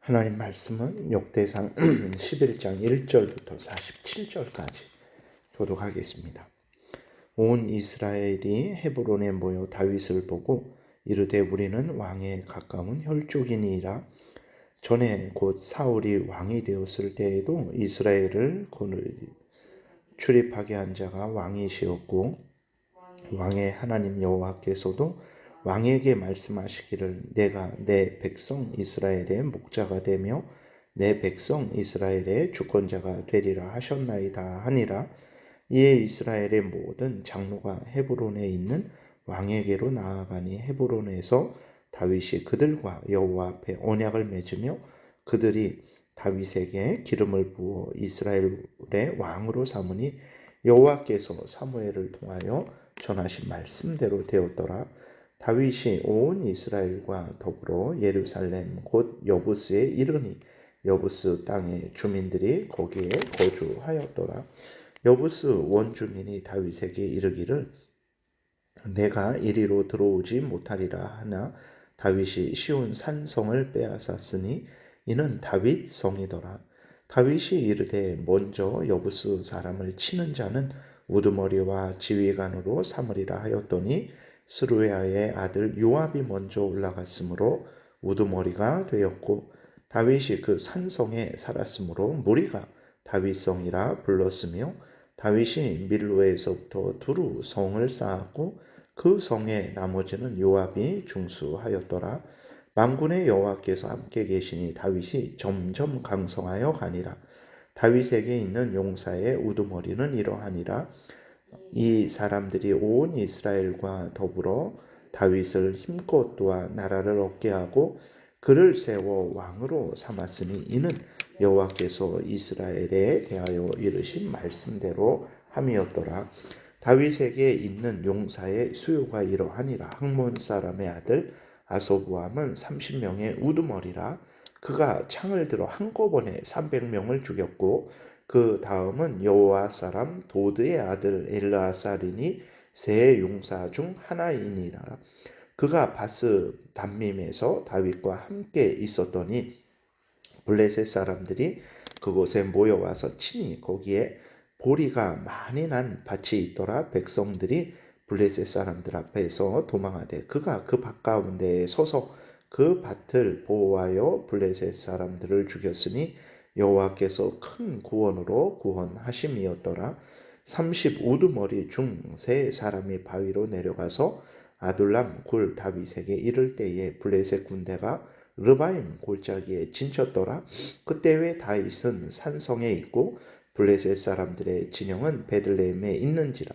하나님 말씀은 역대상 11장 1절부터 47절까지 교독하겠습니다. 온 이스라엘이 헤브론에 모여 다윗을 보고 이르되 우리는 왕에 가까운 혈족이니이다. 전에 곧 사울이 왕이 되었을 때에도 이스라엘을 출입하게 한 자가 왕이시었고 왕의 하나님 여호와께서도 왕에게 말씀하시기를 내가 내 백성 이스라엘의 목자가 되며 내 백성 이스라엘의 주권자가 되리라 하셨나이다 하니라. 이에 이스라엘의 모든 장로가 헤브론에 있는 왕에게로 나아가니 헤브론에서 다윗이 그들과 여호와 앞에 언약을 맺으며 그들이 다윗에게 기름을 부어 이스라엘의 왕으로 삼으니 여호와께서 사무엘을 통하여 전하신 말씀대로 되었더라. 다윗이 온 이스라엘과 더불어 예루살렘 곧 여부스에 이르니 여부스 땅의 주민들이 거기에 거주하였더라. 여부스 원주민이 다윗에게 이르기를 내가 이리로 들어오지 못하리라 하나 다윗이 시온 산성을 빼앗았으니 이는 다윗 성이더라. 다윗이 이르되 먼저 여부스 사람을 치는 자는 우두머리와 지휘관으로 삼으리라 하였더니 스루야의 아들 요압이 먼저 올라갔으므로 우두머리가 되었고 다윗이 그 산성에 살았으므로 무리가 다윗성이라 불렀으며 다윗이 밀로에서부터 두루 성을 쌓았고 그 성의 나머지는 요압이 중수하였더라. 만군의 여호와께서 함께 계시니 다윗이 점점 강성하여 가니라. 다윗에게 있는 용사의 우두머리는 이러하니라. 이 사람들이 온 이스라엘과 더불어 다윗을 힘껏 도와 나라를 얻게 하고 그를 세워 왕으로 삼았으니 이는 여호와께서 이스라엘에 대하여 이르신 말씀대로 함이었더라. 다윗에게 있는 용사의 수요가 이러하니라. 학몬 사람의 아들 아소부함은 30명의 우두머리라. 그가 창을 들어 한꺼번에 300명을 죽였고 그 다음은 여호와 사람 도드의 아들 엘르아살이니 세 용사 중 하나이니라. 그가 바스 담밈에서 다윗과 함께 있었더니 블레셋 사람들이 그곳에 모여와서 치니 거기에 보리가 많이 난 밭이 있더라. 백성들이 블레셋 사람들 앞에서 도망하되 그가 그 밭 가운데에 서서 그 밭을 보호하여 블레셋 사람들을 죽였으니 여호와께서 큰 구원으로 구원하심이었더라. 30 우두머리 중 세 사람이 바위로 내려가서 아둘람 굴 다윗에게 이를 때에 블레셋 군대가 르바임 골짜기에 진쳤더라. 그때에 다윗은 산성에 있고 블레셋 사람들의 진영은 베들레헴에 있는지라.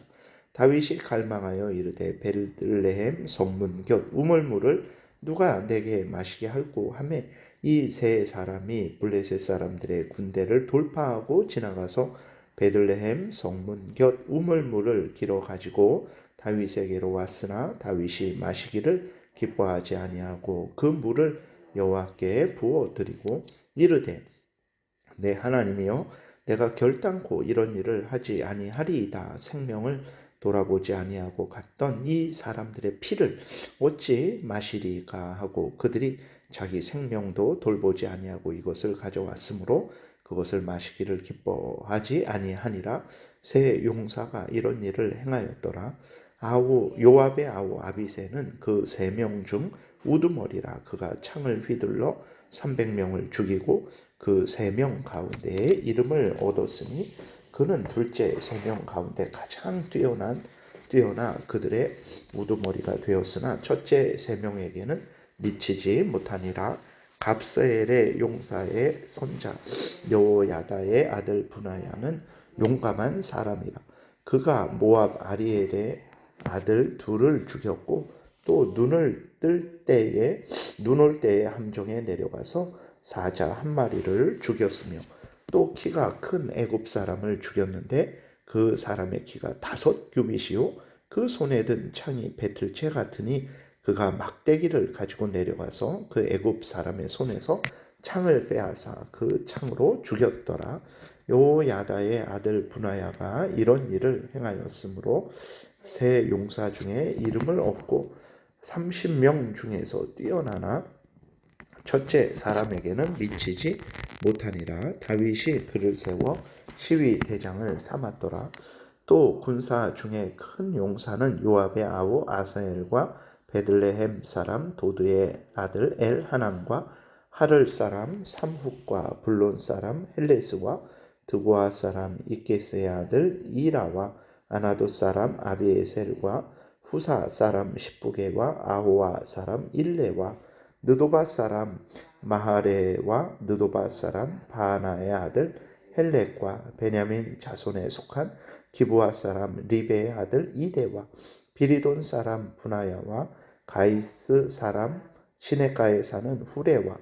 다윗이 갈망하여 이르되 베들레헴 성문 곁 우물물을 누가 내게 마시게 할꼬 하며 이 세 사람이 블레셋 사람들의 군대를 돌파하고 지나가서 베들레헴 성문 곁 우물물을 길어 가지고 다윗에게로 왔으나 다윗이 마시기를 기뻐하지 아니하고 그 물을 여호와께 부어 드리고 이르되 내 하나님이여 내가 결단코 이런 일을 하지 아니하리이다. 생명을 돌아보지 아니하고 갔던 이 사람들의 피를 어찌 마시리까 하고 그들이 자기 생명도 돌보지 아니하고 이것을 가져왔으므로 그것을 마시기를 기뻐하지 아니하니라. 세 용사가 이런 일을 행하였더라. 요압의 아우 아비새는 그 3명 중 우두머리라. 그가 창을 휘둘러 300명을 죽이고 그 3명 가운데에 이름을 얻었으니 그는 둘째 3명 가운데 가장 뛰어나 그들의 우두머리가 되었으나 첫째 3명에게는 미치지 못하니라. 갑스엘의 용사의 손자 여호야다의 아들 분하야는 용감한 사람이라. 그가 모압 아리엘의 아들 둘을 죽였고 또 눈 올 때에 함정에 내려가서 사자 한 마리를 죽였으며 또 키가 큰 애굽 사람을 죽였는데 그 사람의 키가 5 규빗이요 그 손에 든 창이 배틀채 같으니 그가 막대기를 가지고 내려가서 그 애굽 사람의 손에서 창을 빼앗아 그 창으로 죽였더라. 요야다의 아들 분하야가 이런 일을 행하였으므로 세 용사 중에 이름을 얻고 30명 중에서 뛰어나나 첫째 사람에게는 미치지 못하니라. 다윗이 그를 세워 시위 대장을 삼았더라. 또 군사 중에 큰 용사는 요압의 아우 아사엘과 베들레헴 사람 도드의 아들 엘하난과 하를 사람 삼훅과 블론 사람 헬레스와 드고아 사람 이게스의 아들 이라와 아나도 사람 아비에셀과 후사 사람 십부게와 아호와 사람 일레와 느도바 사람 마하레와 느도바 사람 바하나의 아들 헬렉과 베냐민 자손에 속한 기브아 사람 리베의 아들 이데와 비리돈 사람 분하야와 가이스 사람 시내가에 사는 후레와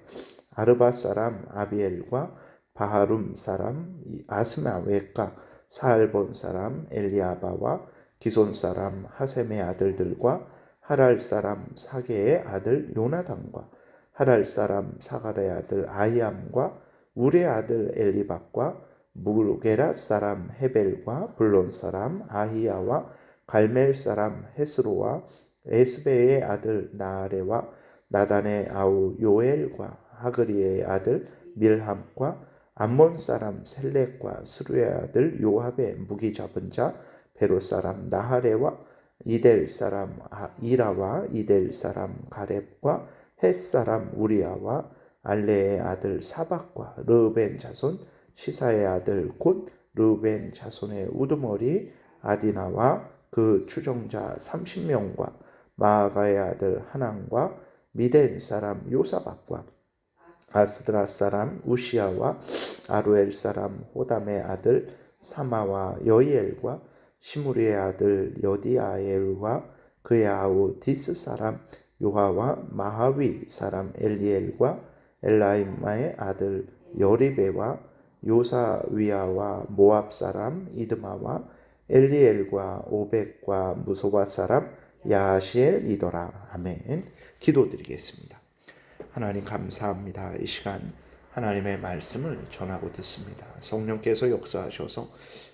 아르바 사람 아비엘과 바하룸 사람 아스마웨과 사알본 사람 엘리아바와 기손 사람 하셈의 아들들과 하랄 사람 사게의 아들 요나단과 하랄 사람 사갈의 아들 아이암과 우레 아들 엘리박과 무게라 사람 헤벨과 블론 사람 아히야와 갈멜 사람 헤스로와 에스베의 아들 나아레와 나단의 아우 요엘과 하그리의 아들 밀함과 암몬 사람 셀렉과 스루의 아들 요압의 무기 잡은 자 베로 사람 나하레와 이델 사람 이라와 이델 사람 가렙과 헷 사람 우리아와 알레의 아들 사박과 르벤 자손 시사의 아들 곧 르벤 자손의 우두머리 아디나와 그 추종자 30명과 마아가의 아들 하난과 미덴 사람 요사박과 아스드라 사람 우시아와 아루엘 사람 호담의 아들 사마와 여이엘과 시무리의 아들 여디아엘과 그의 아우 디스 사람 요하와 마하위 사람 엘리엘과 엘라임마의 아들 여리베와 요사위아와 모압 사람 이드마와 엘리엘과 오벡과 무소바 사람 야시엘이더라. 아멘. 기도드리겠습니다. 하나님 감사합니다. 이 시간 하나님의 말씀을 전하고 듣습니다. 성령께서 역사하셔서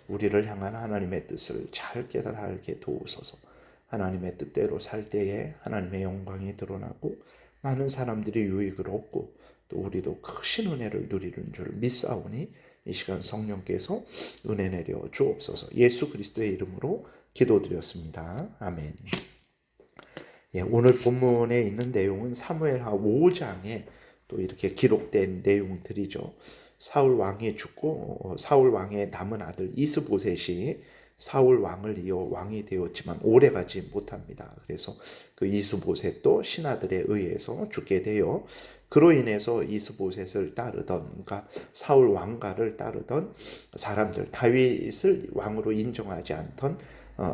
우리를 향한 하나님의 뜻을 잘 깨달아 알게 도우소서. 하나님의 뜻대로 살 때에 하나님의 영광이 드러나고 많은 사람들이 유익을 얻고 또 우리도 크신 은혜를 누리는 줄 믿사오니 이 시간 성령께서 은혜 내려 주옵소서. 예수 그리스도의 이름으로 기도드렸습니다. 아멘. 오늘 본문에 있는 내용은 사무엘하 5장에 또 이렇게 기록된 내용들이죠. 사울 왕이 죽고 사울 왕의 남은 아들 이스보셋이 사울 왕을 이어 왕이 되었지만 오래가지 못합니다. 그래서 그 이스보셋도 신하들에 의해서 죽게 되어 그로 인해서 이스보셋을 따르던 그러니까 사울 왕가를 따르던 사람들 다윗을 왕으로 인정하지 않던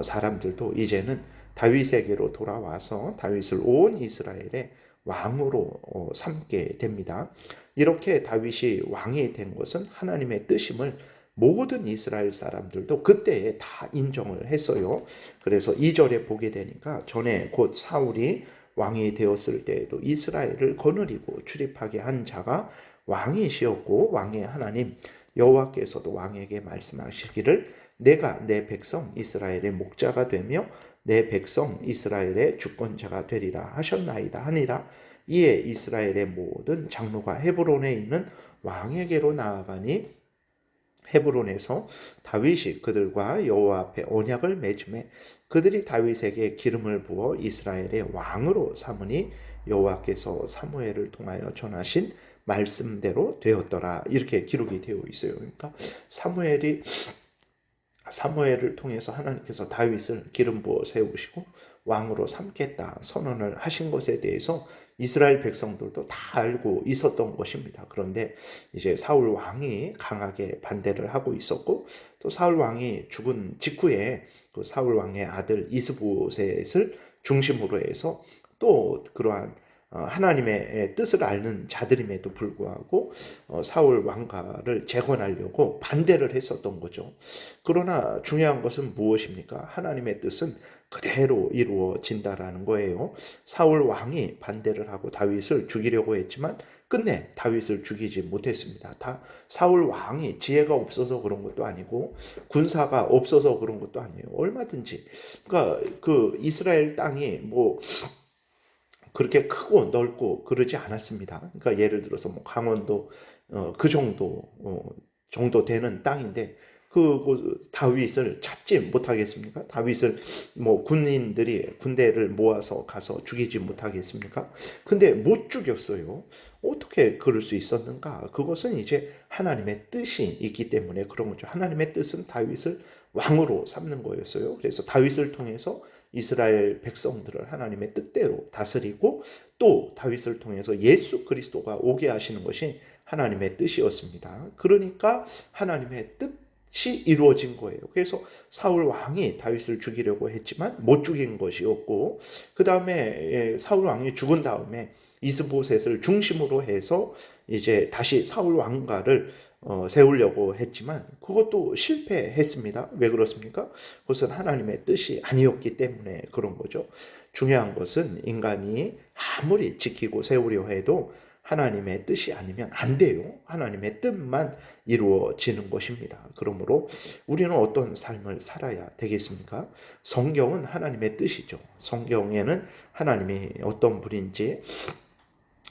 사람들도 이제는 다윗에게로 돌아와서 다윗을 온 이스라엘의 왕으로 삼게 됩니다. 이렇게 다윗이 왕이 된 것은 하나님의 뜻임을 모든 이스라엘 사람들도 그때에 다 인정을 했어요. 그래서 2절에 보게 되니까 전에 곧 사울이 왕이 되었을 때에도 이스라엘을 거느리고 출입하게 한 자가 왕이시었고 왕의 하나님 여호와께서도 왕에게 말씀하시기를 내가 내 백성 이스라엘의 목자가 되며 내 백성 이스라엘의 주권자가 되리라 하셨나이다 하니라. 이에 이스라엘의 모든 장로가 헤브론에 있는 왕에게로 나아가니 헤브론에서 다윗이 그들과 여호와 앞에 언약을 맺음에 그들이 다윗에게 기름을 부어 이스라엘의 왕으로 삼으니 여호와께서 사무엘을 통하여 전하신 말씀대로 되었더라. 이렇게 기록이 되어 있어요. 그러니까 사무엘을 통해서 하나님께서 다윗을 기름 부어 세우시고 왕으로 삼겠다 선언을 하신 것에 대해서 이스라엘 백성들도 다 알고 있었던 것입니다. 그런데 이제 사울 왕이 강하게 반대를 하고 있었고 또 사울 왕이 죽은 직후에 그 사울 왕의 아들 이스보셋을 중심으로 해서 또 그러한 하나님의 뜻을 아는 자들임에도 불구하고 사울 왕가를 재건하려고 반대를 했었던 거죠. 그러나 중요한 것은 무엇입니까? 하나님의 뜻은 그대로 이루어진다라는 거예요. 사울 왕이 반대를 하고 다윗을 죽이려고 했지만 끝내 다윗을 죽이지 못했습니다. 다 사울 왕이 지혜가 없어서 그런 것도 아니고 군사가 없어서 그런 것도 아니에요. 얼마든지 그러니까 그 이스라엘 땅이 그렇게 크고 넓고 그러지 않았습니다. 그러니까 예를 들어서 뭐 강원도 그 정도 되는 땅인데 다윗을 찾지 못하겠습니까? 다윗을 뭐 군인들이 군대를 모아서 가서 죽이지 못하겠습니까? 근데 못 죽였어요. 어떻게 그럴 수 있었는가? 그것은 이제 하나님의 뜻이 있기 때문에 그런 거죠. 하나님의 뜻은 다윗을 왕으로 삼는 거였어요. 그래서 다윗을 통해서 이스라엘 백성들을 하나님의 뜻대로 다스리고 또 다윗을 통해서 예수 그리스도가 오게 하시는 것이 하나님의 뜻이었습니다. 그러니까 하나님의 뜻이 이루어진 거예요. 그래서 사울 왕이 다윗을 죽이려고 했지만 못 죽인 것이었고, 그 다음에 사울 왕이 죽은 다음에 이스보셋을 중심으로 해서 이제 다시 사울 왕가를 세우려고 했지만 그것도 실패했습니다. 왜 그렇습니까? 그것은 하나님의 뜻이 아니었기 때문에 그런 거죠. 중요한 것은 인간이 아무리 지키고 세우려 해도 하나님의 뜻이 아니면 안 돼요. 하나님의 뜻만 이루어지는 것입니다. 그러므로 우리는 어떤 삶을 살아야 되겠습니까? 성경은 하나님의 뜻이죠. 성경에는 하나님이 어떤 분인지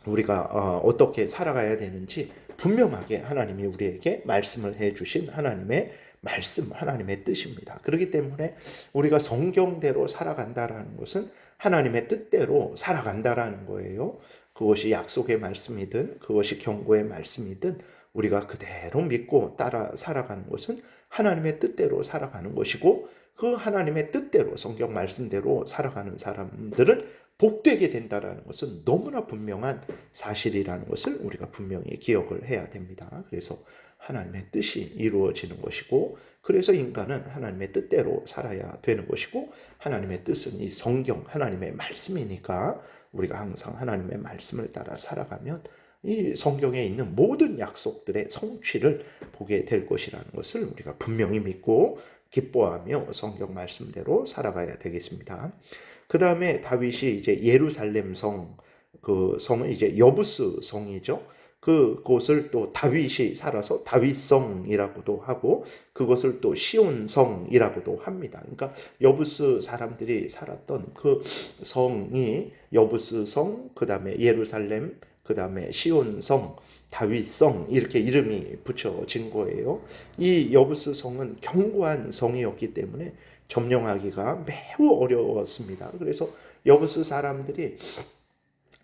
우리가 어떻게 살아가야 되는지 분명하게 하나님이 우리에게 말씀을 해주신 하나님의 말씀, 하나님의 뜻입니다. 그렇기 때문에 우리가 성경대로 살아간다라는 것은 하나님의 뜻대로 살아간다라는 거예요. 그것이 약속의 말씀이든 그것이 경고의 말씀이든 우리가 그대로 믿고 따라 살아가는 것은 하나님의 뜻대로 살아가는 것이고, 그 하나님의 뜻대로 성경 말씀대로 살아가는 사람들은 복되게 된다는 것은 너무나 분명한 사실이라는 것을 우리가 분명히 기억을 해야 됩니다. 그래서 하나님의 뜻이 이루어지는 것이고, 그래서 인간은 하나님의 뜻대로 살아야 되는 것이고, 하나님의 뜻은 이 성경 하나님의 말씀이니까 우리가 항상 하나님의 말씀을 따라 살아가면 이 성경에 있는 모든 약속들의 성취를 보게 될 것이라는 것을 우리가 분명히 믿고 기뻐하며 성경 말씀대로 살아가야 되겠습니다. 그 다음에 다윗이 이제 예루살렘 그 성은 이제 여부스 성이죠. 그곳을 또 다윗이 살아서 다윗성이라고도 하고 그것을 또 시온성이라고도 합니다. 그러니까 여부스 사람들이 살았던 그 성이 여부스성, 그 다음에 예루살렘, 그 다음에 시온성, 다윗성 이렇게 이름이 붙여진 거예요. 이 여부스 성은 견고한 성이었기 때문에 점령하기가 매우 어려웠습니다. 그래서 여부스 사람들이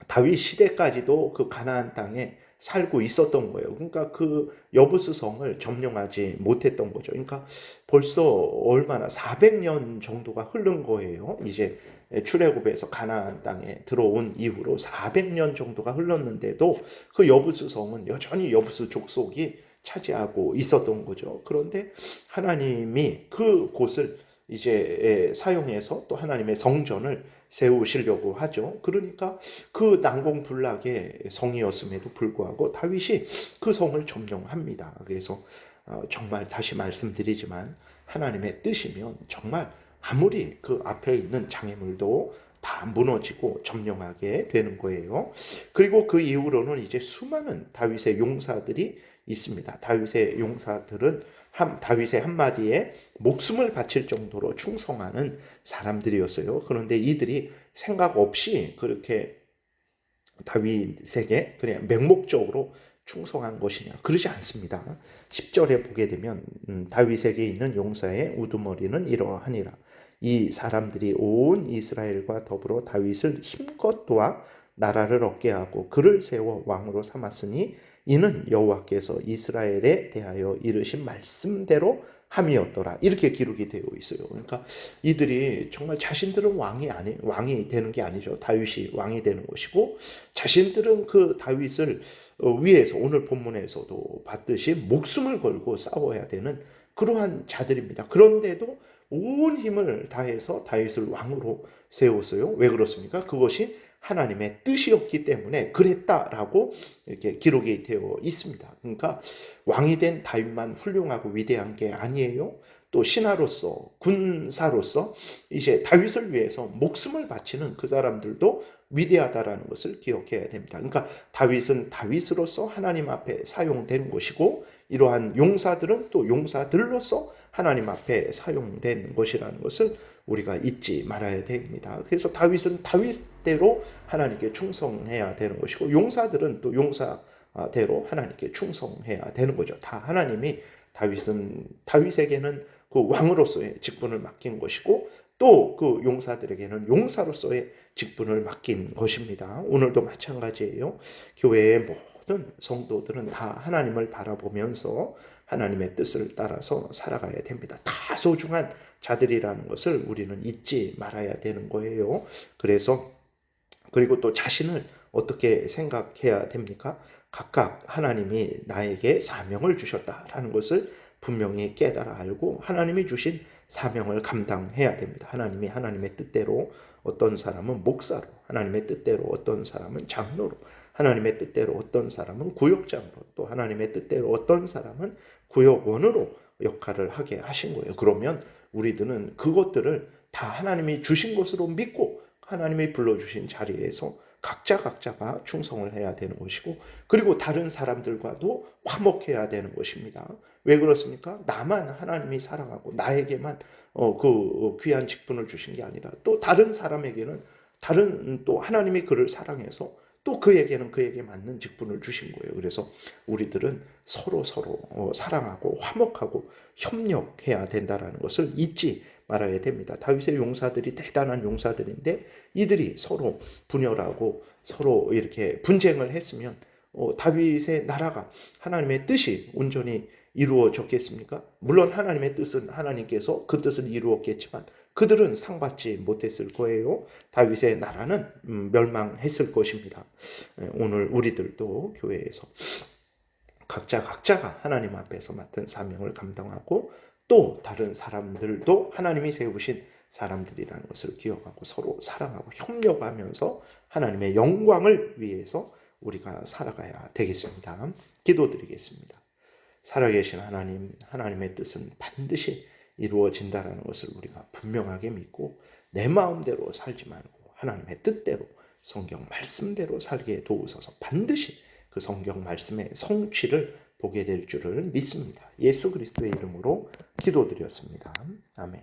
다윗 시대까지도 그 가나안 땅에 살고 있었던 거예요. 그러니까 그 여부스 성을 점령하지 못했던 거죠. 그러니까 벌써 얼마나 400년 정도가 흐른 거예요. 이제 출애굽에서 가나안 땅에 들어온 이후로 400년 정도가 흘렀는데도 그 여부스 성은 여전히 여부스 족속이 차지하고 있었던 거죠. 그런데 하나님이 그 곳을 이제 사용해서 또 하나님의 성전을 세우시려고 하죠. 그러니까 그 난공불락의 성이었음에도 불구하고 다윗이 그 성을 점령합니다. 그래서 정말 다시 말씀드리지만 하나님의 뜻이면 정말 아무리 그 앞에 있는 장애물도 다 무너지고 점령하게 되는 거예요. 그리고 그 이후로는 이제 수많은 다윗의 용사들이 있습니다. 다윗의 용사들은 다윗의 한마디에 목숨을 바칠 정도로 충성하는 사람들이었어요. 그런데 이들이 생각 없이 그렇게 다윗에게 그냥 맹목적으로 충성한 것이냐? 그러지 않습니다. 10절에 보게 되면 다윗에게 있는 용사의 우두머리는 이러하니라. 이 사람들이 온 이스라엘과 더불어 다윗을 힘껏 도와 나라를 얻게 하고 그를 세워 왕으로 삼았으니 이는 여호와께서 이스라엘에 대하여 이르신 말씀대로 함이었더라. 이렇게 기록이 되어 있어요. 그러니까 이들이 정말 자신들은 왕이 되는 게 아니죠. 다윗이 왕이 되는 것이고 자신들은 그 다윗을 위해서 오늘 본문에서도 봤듯이 목숨을 걸고 싸워야 되는 그러한 자들입니다. 그런데도 온 힘을 다해서 다윗을 왕으로 세웠어요. 왜 그렇습니까? 그것이 하나님의 뜻이었기 때문에 그랬다라고 이렇게 기록이 되어 있습니다. 그러니까 왕이 된 다윗만 훌륭하고 위대한 게 아니에요. 또 신하로서 군사로서 이제 다윗을 위해서 목숨을 바치는 그 사람들도 위대하다라는 것을 기억해야 됩니다. 그러니까 다윗은 다윗으로서 하나님 앞에 사용된 것이고 이러한 용사들은 또 용사들로서 하나님 앞에 사용된 것이라는 것을 우리가 잊지 말아야 됩니다. 그래서 다윗은 다윗대로 하나님께 충성해야 되는 것이고 용사들은 또 용사대로 하나님께 충성해야 되는 거죠. 다 하나님이 다윗에게는 그 왕으로서의 직분을 맡긴 것이고 또 그 용사들에게는 용사로서의 직분을 맡긴 것입니다. 오늘도 마찬가지예요. 교회의 모든 성도들은 다 하나님을 바라보면서 하나님의 뜻을 따라서 살아가야 됩니다. 다 소중한 자들이라는 것을 우리는 잊지 말아야 되는 거예요. 그리고 또 자신을 어떻게 생각해야 됩니까? 각각 하나님이 나에게 사명을 주셨다라는 것을 분명히 깨달아 알고 하나님이 주신 사명을 감당해야 됩니다. 하나님이 하나님의 뜻대로 어떤 사람은 목사로, 하나님의 뜻대로 어떤 사람은 장로로, 하나님의 뜻대로 어떤 사람은 구역장으로, 또 하나님의 뜻대로 어떤 사람은 구역원으로 역할을 하게 하신 거예요. 그러면 우리들은 그것들을 다 하나님이 주신 것으로 믿고 하나님이 불러주신 자리에서 각자가 충성을 해야 되는 것이고 그리고 다른 사람들과도 화목해야 되는 것입니다. 왜 그렇습니까? 나만 하나님이 사랑하고 나에게만 그 귀한 직분을 주신 게 아니라 또 다른 사람에게는 다른 또 하나님이 그를 사랑해서 또 그에게는 그에게 맞는 직분을 주신 거예요. 그래서 우리들은 서로 사랑하고 화목하고 협력해야 된다는 것을 잊지 말아야 됩니다. 다윗의 용사들이 대단한 용사들인데 이들이 서로 분열하고 서로 이렇게 분쟁을 했으면 다윗의 나라가 하나님의 뜻이 온전히 이루어졌겠습니까? 물론 하나님의 뜻은 하나님께서 그 뜻을 이루었겠지만 그들은 상받지 못했을 거예요. 다윗의 나라는 멸망했을 것입니다. 오늘 우리들도 교회에서 각자가 하나님 앞에서 맡은 사명을 감당하고 또 다른 사람들도 하나님이 세우신 사람들이라는 것을 기억하고 서로 사랑하고 협력하면서 하나님의 영광을 위해서 우리가 살아가야 되겠습니다. 기도드리겠습니다. 살아계신 하나님, 하나님의 뜻은 반드시 이루어진다는 것을 우리가 분명하게 믿고 내 마음대로 살지 말고 하나님의 뜻대로 성경 말씀대로 살게 도우소서. 반드시 그 성경 말씀의 성취를 보게 될 줄을 믿습니다. 예수 그리스도의 이름으로 기도드렸습니다. 아멘.